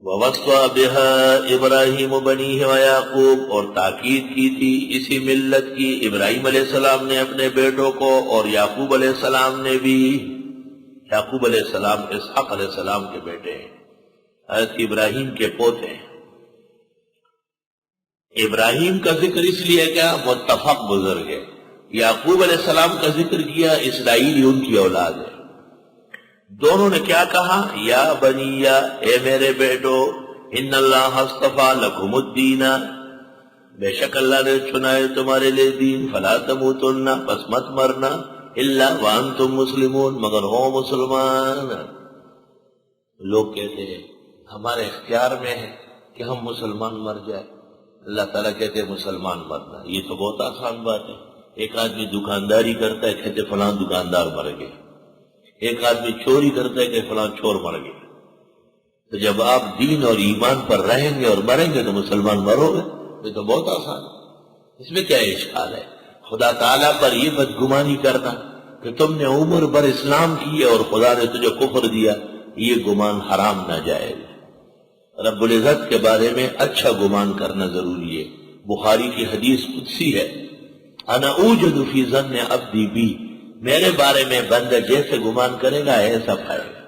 وَوَصَّى بِهَا إِبْرَاهِيمُ بَنِيهِ وَيَعْقُوب، اور تاکید کی تھی اسی ملت کی ابراہیم علیہ السلام نے اپنے بیٹوں کو، اور یعقوب علیہ السلام نے بھی۔ یعقوب علیہ السلام اسحاق علیہ السلام کے بیٹے ہیں، حضرت ابراہیم کے پوتے ہیں۔ ابراہیم کا ذکر اس لیے کیا متفق بزرگ ہے، یعقوب علیہ السلام کا ذکر کیا اسرائیلی ان کی اولاد ہے۔ دونوں نے کیا کہا؟ یا بنی، اے میرے بیٹو، ان اللہ اصطفیٰ لکم الدین، بے شک اللہ نے چنا ہے تمہارے لیے دین، فلا تموتن، پس مت مرنا، الا وانتم مسلمون، مگر ہو مسلمان۔ لوگ کہتے ہیں ہمارے اختیار میں ہے کہ ہم مسلمان مر جائے، اللہ تعالیٰ کہتے ہیں مسلمان مرنا۔ یہ تو بہت آسان بات ہے۔ ایک آدمی دکانداری کرتا ہے، کہتے فلاں دکاندار مر گئے۔ ایک آدمی چوری کرتا ہے کہ فلاں چور مر گئے۔ تو جب آپ دین اور ایمان پر رہیں گے اور مریں گے تو مسلمان مرو گے، یہ تو بہت آسان ہے۔ اس میں کیا اشکال ہے؟ خدا تعالیٰ پر یہ بدگمانی کرنا کہ تم نے عمر بھر اسلام کی اور خدا نے تجھے کفر دیا، یہ گمان حرام نہ جائے گا۔ رب العزت کے بارے میں اچھا گمان کرنا ضروری ہے۔ بخاری کی حدیث قدسی ہے، انا اوجد فی ظن عبدی بی، میرے بارے میں بندہ جیسے گمان کرے گا ایسا پائے گا۔